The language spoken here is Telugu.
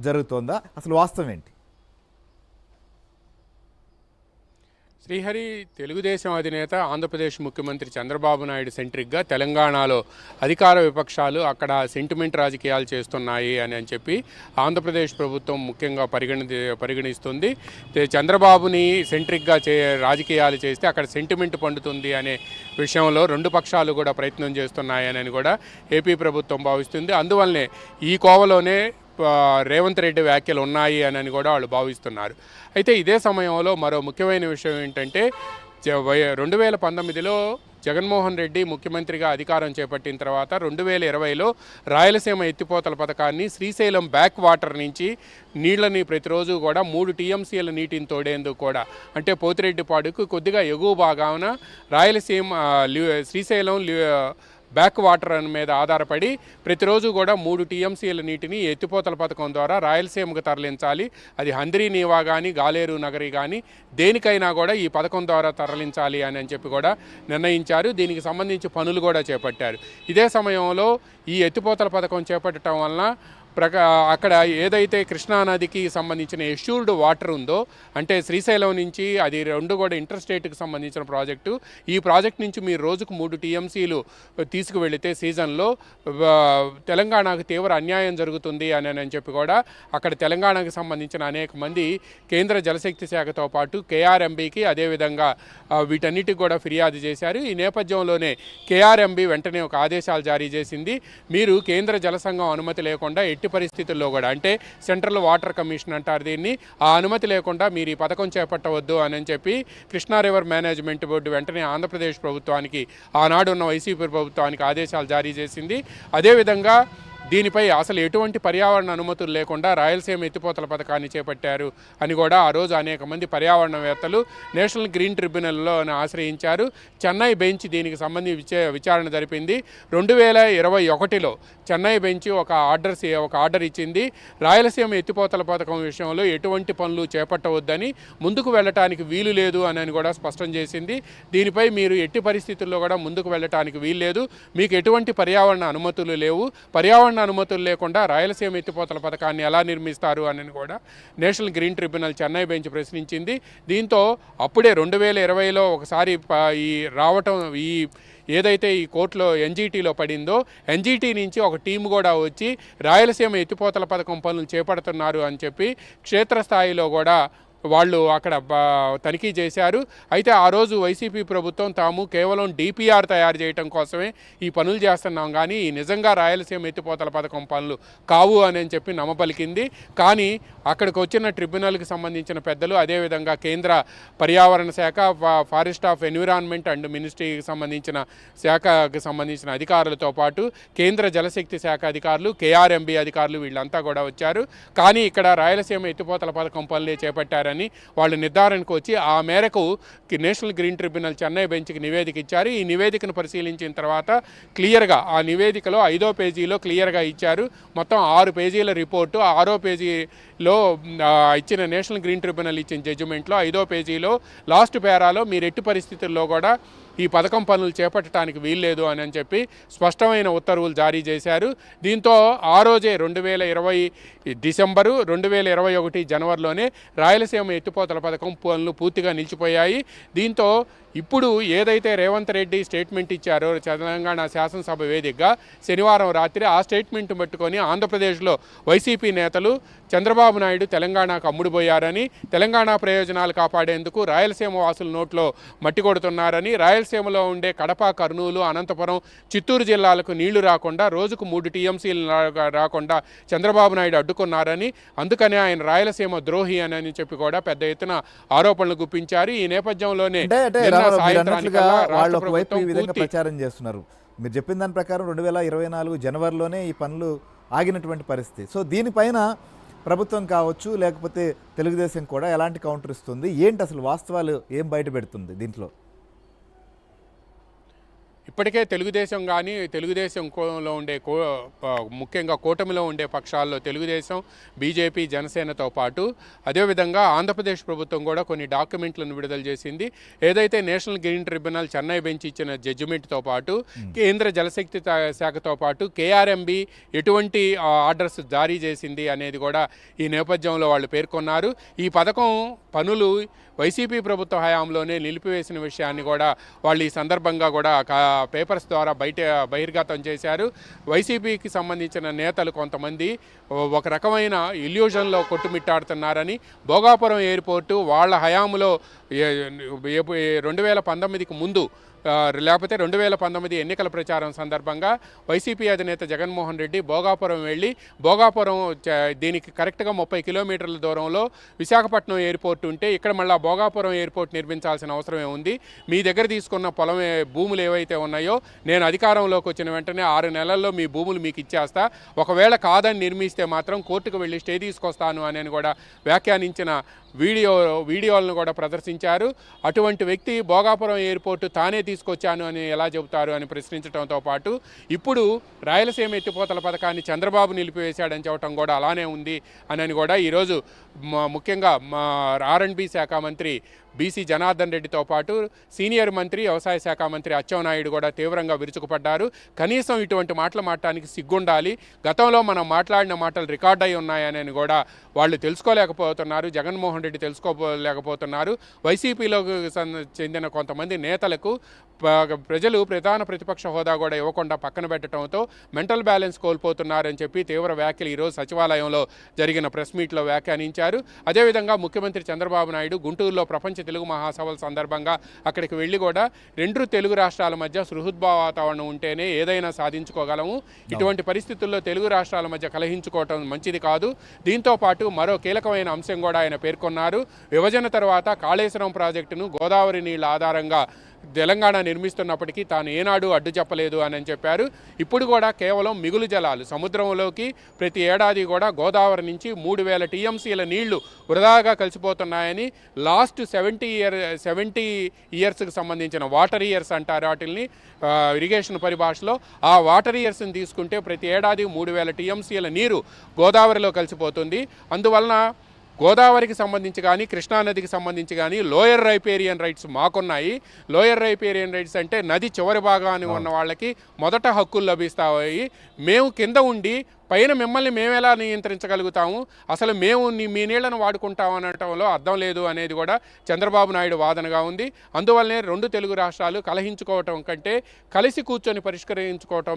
జరుగుతోందా? అసలు వాస్తవం ఏంటి? శ్రీహరి, తెలుగుదేశం అధినేత ఆంధ్రప్రదేశ్ ముఖ్యమంత్రి చంద్రబాబు నాయుడు సెంట్రిక్గా తెలంగాణలో అధికార విపక్షాలు అక్కడ సెంటిమెంట్ రాజకీయాలు చేస్తున్నాయి అని చెప్పి ఆంధ్రప్రదేశ్ ప్రభుత్వం ముఖ్యంగా పరిగణిస్తుంది. చంద్రబాబుని సెంట్రిక్గా రాజకీయాలు చేస్తే అక్కడ సెంటిమెంట్ పండుతుంది అనే విషయంలో రెండు పక్షాలు కూడా ప్రయత్నం చేస్తున్నాయని కూడా ఏపీ ప్రభుత్వం భావిస్తుంది. అందువల్లనే ఈ కోవలోనే రేవంత్ రెడ్డి వ్యాఖ్యలు ఉన్నాయి అని కూడా వాళ్ళు భావిస్తున్నారు. అయితే ఇదే సమయంలో మరో ముఖ్యమైన విషయం ఏంటంటే 2019లో జగన్మోహన్ రెడ్డి ముఖ్యమంత్రిగా అధికారం చేపట్టిన తర్వాత 2020లో రాయలసీమ ఎత్తిపోతల పథకాన్ని శ్రీశైలం బ్యాక్ వాటర్ నుంచి నీళ్లని ప్రతిరోజు కూడా 3 టీఎంసీల నీటిని తోడేందుకు కూడా, అంటే పోతిరెడ్డిపాడుకు కొద్దిగా ఎగువ భాగాన రాయలసీమ శ్రీశైలం బ్యాక్ వాటర్ మీద ఆధారపడి ప్రతిరోజు కూడా 3 టీఎంసీల నీటిని ఎత్తిపోతల పథకం ద్వారా రాయలసీమకు తరలించాలి. అది హంద్రీ నీవా కానీ గాలేరు నగరి కానీ దేనికైనా కూడా ఈ పథకం ద్వారా తరలించాలి అని చెప్పి కూడా నిర్ణయించారు. దీనికి సంబంధించి పనులు కూడా చేపట్టారు. ఇదే సమయంలో ఈ ఎత్తిపోతల పథకం చేపట్టడం వలన అక్కడ ఏదైతే కృష్ణానదికి సంబంధించిన ఎష్యూర్డ్ వాటర్ ఉందో, అంటే శ్రీశైలం నుంచి అది రెండు కూడా ఇంటర్స్టేట్కి సంబంధించిన ప్రాజెక్టు, ఈ ప్రాజెక్ట్ నుంచి మీరు రోజుకు 3 టీఎంసీలు తీసుకువెళితే సీజన్లో తెలంగాణకు తీవ్ర అన్యాయం జరుగుతుంది అని చెప్పి కూడా అక్కడ తెలంగాణకు సంబంధించిన అనేక మంది కేంద్ర జలశక్తి శాఖతో పాటు కేఆర్ఎంబీకి అదేవిధంగా వీటన్నిటికి కూడా ఫిర్యాదు చేశారు. ఈ నేపథ్యంలోనే కేఆర్ఎంబీ వెంటనే ఒక ఆదేశాలు జారీ చేసింది. మీరు కేంద్ర జలసంఘం అనుమతి లేకుండా ఎట్టి పరిస్థితుల్లో కూడా, అంటే సెంట్రల్ వాటర్ కమిషన్ అంటారు దీన్ని, ఆ అనుమతి లేకుండా మీరు ఈ పథకం చేపట్టవద్దు అని చెప్పి కృష్ణా రివర్ మేనేజ్మెంట్ బోర్డు వెంటనే ఆంధ్రప్రదేశ్ ప్రభుత్వానికి, ఆనాడు ఉన్న వైసీపీ ప్రభుత్వానికి ఆదేశాలు జారీ చేసింది. అదేవిధంగా దీనిపై అసలు ఎటువంటి పర్యావరణ అనుమతులు లేకుండా రాయలసీమ ఎత్తిపోతల పథకాన్ని చేపట్టారు అని కూడా ఆ రోజు అనేక మంది పర్యావరణవేత్తలు నేషనల్ గ్రీన్ ట్రిబ్యునల్లో ఆశ్రయించారు. చెన్నై బెంచ్ దీనికి సంబంధించి విచారణ జరిపింది. 2021లో చెన్నై బెంచ్ ఒక ఆర్డర్ ఇచ్చింది. రాయలసీమ ఎత్తిపోతల పథకం విషయంలో ఎటువంటి పనులు చేపట్టవద్దని, ముందుకు వెళ్ళటానికి వీలు లేదు అని కూడా స్పష్టం చేసింది. దీనిపై మీరు ఎట్టి పరిస్థితుల్లో కూడా ముందుకు వెళ్ళటానికి వీలు లేదు, మీకు ఎటువంటి పర్యావరణ అనుమతులు లేవు, పర్యావరణ అనుమతులు లేకుండా రాయలసీమ ఎత్తిపోతల పథకాన్ని ఎలా నిర్మిస్తారు అని కూడా national green tribunal Chennai bench ప్రశ్నించింది. దీంతో అప్పుడే 2020లో ఒకసారి ఏదైతే ఈ కోర్టులో ఎన్జీటీలో పడిందో, ఎన్జీటీ నుంచి ఒక టీం కూడా వచ్చి రాయలసీమ ఎత్తిపోతల పథకం పనులు చేపడుతున్నారు అని చెప్పి క్షేత్రస్థాయిలో కూడా వాళ్ళు అక్కడ తనిఖీ చేశారు. అయితే ఆ రోజు వైసీపీ ప్రభుత్వం తాము కేవలం డిపిఆర్ తయారు చేయడం కోసమే ఈ పనులు చేస్తున్నాం, కానీ నిజంగా రాయలసీమ ఎత్తిపోతల పథకం పనులు కావు అని చెప్పి నమ్మపలికింది. కానీ అక్కడికి వచ్చిన ట్రిబ్యునల్కి సంబంధించిన పెద్దలు, అదేవిధంగా కేంద్ర పర్యావరణ శాఖ, ఫారెస్ట్ ఆఫ్ ఎన్విరాన్మెంట్ అండ్ మినిస్ట్రీకి సంబంధించిన శాఖకి సంబంధించిన అధికారులతో పాటు కేంద్ర జలశక్తి శాఖ అధికారులు, కేఆర్ఎంబీ అధికారులు వీళ్ళంతా కూడా వచ్చారు. కానీ ఇక్కడ రాయలసీమ ఎత్తిపోతల పథకం పనులే చేపట్టారు వాళ్ళు నిర్ధారణకు వచ్చి ఆ మేరకు నేషనల్ గ్రీన్ ట్రిబ్యునల్ చెన్నై బెంచ్కి నివేదిక ఇచ్చారు. ఈ నివేదికను పరిశీలించిన తర్వాత క్లియర్గా ఆ నివేదికలో 5వ పేజీలో క్లియర్గా ఇచ్చారు. మొత్తం 6 పేజీల రిపోర్టు. 6వ పేజీలో ఇచ్చిన నేషనల్ గ్రీన్ ట్రిబ్యునల్ ఇచ్చిన జడ్జిమెంట్లో 5వ పేజీలో లాస్ట్ పేరాలో మీరు ఎట్టి పరిస్థితుల్లో కూడా ఈ పథకం పనులు చేపట్టడానికి వీల్లేదు అని చెప్పి స్పష్టమైన ఉత్తర్వులు జారీ చేశారు. దీంతో ఆ రోజే 2020 డిసెంబరు 2021 జనవరిలోనే రాయలసీమ ఎత్తిపోతల పథకం పనులు పూర్తిగా నిలిచిపోయాయి. దీంతో ఇప్పుడు ఏదైతే రేవంత్ రెడ్డి స్టేట్మెంట్ ఇచ్చారో తెలంగాణ శాసనసభ వేదికగా శనివారం రాత్రి, ఆ స్టేట్మెంట్ పట్టుకొని ఆంధ్రప్రదేశ్లో వైసీపీ నేతలు చంద్రబాబు నాయుడు తెలంగాణకు అమ్ముడుపోయారని, తెలంగాణ ప్రయోజనాలు కాపాడేందుకు రాయలసీమ వాసుల నోట్లో మట్టి కొడుతున్నారని, రాయలసీమలో ఉండే కడప, కర్నూలు, అనంతపురం, చిత్తూరు జిల్లాలకు నీళ్లు రాకుండా, రోజుకు 3 టీఎంసీలు రాకుండా చంద్రబాబు నాయుడు అడ్డుకున్నారని, అందుకనే ఆయన రాయలసీమ ద్రోహి అని చెప్పి కూడా పెద్ద ఎత్తున ఆరోపణలు గుప్పించారు. ఈ నేపథ్యంలోనే వాళ్ళు ఒకవైపు ఈ విధంగా ప్రచారం చేస్తున్నారు. మీరు చెప్పిన దాని ప్రకారం 2024 జనవరిలోనే ఈ పనులు ఆగినటువంటి పరిస్థితి. సో దీనిపైన ప్రభుత్వం కావచ్చు, లేకపోతే తెలుగుదేశం కూడా ఎలాంటి కౌంటర్ ఇస్తుంది? ఏంటి అసలు వాస్తవాలు ఏం బయట పెడుతుంది దీంట్లో? ఇప్పటికే తెలుగుదేశం కానీ తెలుగుదేశంలో ఉండే ముఖ్యంగా కూటమిలో ఉండే పక్షాల్లో తెలుగుదేశం, బీజేపీ, జనసేనతో పాటు అదేవిధంగా ఆంధ్రప్రదేశ్ ప్రభుత్వం కూడా కొన్ని డాక్యుమెంట్లను విడుదల చేసింది. ఏదైతే national green tribunal Chennai bench ఇచ్చిన జడ్జిమెంట్తో పాటు కేంద్ర జలశక్తి శాఖతో పాటు కేఆర్ఎంబి ఎటువంటి ఆర్డర్స్ జారీ చేసింది అనేది కూడా ఈ నేపథ్యంలో వాళ్ళు పేర్కొన్నారు. ఈ పథకం పనులు వైసీపీ ప్రభుత్వ హయాంలోనే నిలిపివేసిన విషయాన్ని కూడా వాళ్ళు ఈ సందర్భంగా కూడా పేపర్స్ ద్వారా బహిర్గతం చేశారు. వైసీపీకి సంబంధించిన నేతలు కొంతమంది ఒక రకమైన ఇల్యూజన్లో కొట్టుమిట్టాడుతున్నారని, భోగాపురం ఎయిర్పోర్టు వాళ్ళ హయాంలో 2019కి ముందు లేకపోతే 2019 ఎన్నికల ప్రచారం సందర్భంగా వైసీపీ అధినేత జగన్మోహన్ రెడ్డి భోగాపురం వెళ్ళి భోగాపురం దీనికి కరెక్ట్గా 30 కిలోమీటర్ల దూరంలో విశాఖపట్నం ఎయిర్పోర్ట్ ఉంటే ఇక్కడ మళ్ళీ భోగాపురం ఎయిర్పోర్ట్ నిర్మించాల్సిన అవసరమే ఉంది. మీ దగ్గర తీసుకున్న భూములు ఏవైతే ఉన్నాయో నేను అధికారంలోకి వచ్చిన వెంటనే 6 నెలల్లో మీ భూములు మీకు ఇచ్చేస్తా, ఒకవేళ కాదని నిర్మిస్తే మాత్రం కోర్టుకు వెళ్ళి స్టే తీసుకొస్తాను అని కూడా వ్యాఖ్యానించిన వీడియోలను కూడా ప్రదర్శించారు. అటువంటి వ్యక్తి భోగాపురం ఎయిర్పోర్టు తానే తీసుకొచ్చాను అని ఎలా చెబుతారు అని ప్రశ్నించడంతో పాటు ఇప్పుడు రాయలసీమ ఎత్తిపోతల పథకాన్ని చంద్రబాబు నిలిపివేశాడని చెప్పడం కూడా అలానే ఉంది అని కూడా ఈరోజు ముఖ్యంగా ఆర్ఎండ్బి శాఖ మంత్రి బీసీ జనార్దన్ రెడ్డితో పాటు సీనియర్ మంత్రి వ్యవసాయ శాఖ మంత్రి అచ్చెన్నాయుడు కూడా తీవ్రంగా విరుచుకుపడ్డారు. కనీసం ఇటువంటి మాటలు మాట్లాడడానికి సిగ్గుండాలి, గతంలో మనం మాట్లాడిన మాటలు రికార్డ్ అయి ఉన్నాయని కూడా వాళ్ళు తెలుసుకోలేకపోతున్నారు, జగన్మోహన్ రెడ్డి తెలుసుకోలేకపోతున్నారు. వైసీపీలోకి చెందిన కొంతమంది నేతలకు ప్రజలు ప్రధాన ప్రతిపక్ష హోదా కూడా ఇవ్వకుండా పక్కన పెట్టడంతో మెంటల్ బ్యాలెన్స్ కోల్పోతున్నారని చెప్పి తీవ్ర వ్యాఖ్యలు ఈరోజు సచివాలయంలో జరిగిన ప్రెస్ మీట్లో వ్యాఖ్యానించారు. అదేవిధంగా ముఖ్యమంత్రి చంద్రబాబు నాయుడు గుంటూరులో ప్రపంచ తెలుగు మహాసభల సందర్భంగా అక్కడికి వెళ్ళి కూడా 2 తెలుగు రాష్ట్రాల మధ్య సుహృద్భావ వాతావరణం ఉంటేనే ఏదైనా సాధించుకోగలము, ఇటువంటి పరిస్థితుల్లో తెలుగు రాష్ట్రాల మధ్య కలహించుకోవటం మంచిది కాదు. దీంతో పాటు మరో కీలకమైన అంశం కూడా ఆయన పేర్కొన్నారు. విభజన తర్వాత కాళేశ్వరం ప్రాజెక్టును గోదావరి నీళ్ల ఆధారంగా తెలంగాణ నిర్మిస్తున్నప్పటికీ తాను ఏనాడు అడ్డు చెప్పలేదు అని చెప్పారు. ఇప్పుడు కూడా కేవలం మిగులు జలాలు సముద్రంలోకి ప్రతి ఏడాది కూడా గోదావరి నుంచి 3000 టీఎంసీల నీళ్లు వృధాగా కలిసిపోతున్నాయని, లాస్ట్ 70 ఇయర్స్కి సంబంధించిన వాటర్ ఇయర్స్ అంటారు వాటిల్ని ఇరిగేషన్ పరిభాషలో, ఆ వాటర్ ఇయర్స్ని తీసుకుంటే ప్రతి ఏడాది 3000 టీఎంసీల నీరు గోదావరిలో కలిసిపోతుంది. అందువలన గోదావరికి సంబంధించి కానీ కృష్ణానదికి సంబంధించి కానీ లోయర్ రైపేరియన్ రైట్స్ మాకున్నాయి. లోయర్ రైపేరియన్ రైట్స్ అంటే నది చివరి భాగాన్ని ఉన్న వాళ్ళకి మొదట హక్కులు లభిస్తాయి. మేము కింద ఉండి పైన మిమ్మల్ని మేము ఎలా నియంత్రించగలుగుతాము, అసలు మేము మీ నీళ్లను వాడుకుంటాం అనటంలో అర్థం లేదు అనేది కూడా చంద్రబాబు నాయుడు వాదనగా ఉంది. అందువల్లనే 2 తెలుగు రాష్ట్రాలు కలహించుకోవటం కంటే కలిసి కూర్చొని పరిష్కరించుకోవటం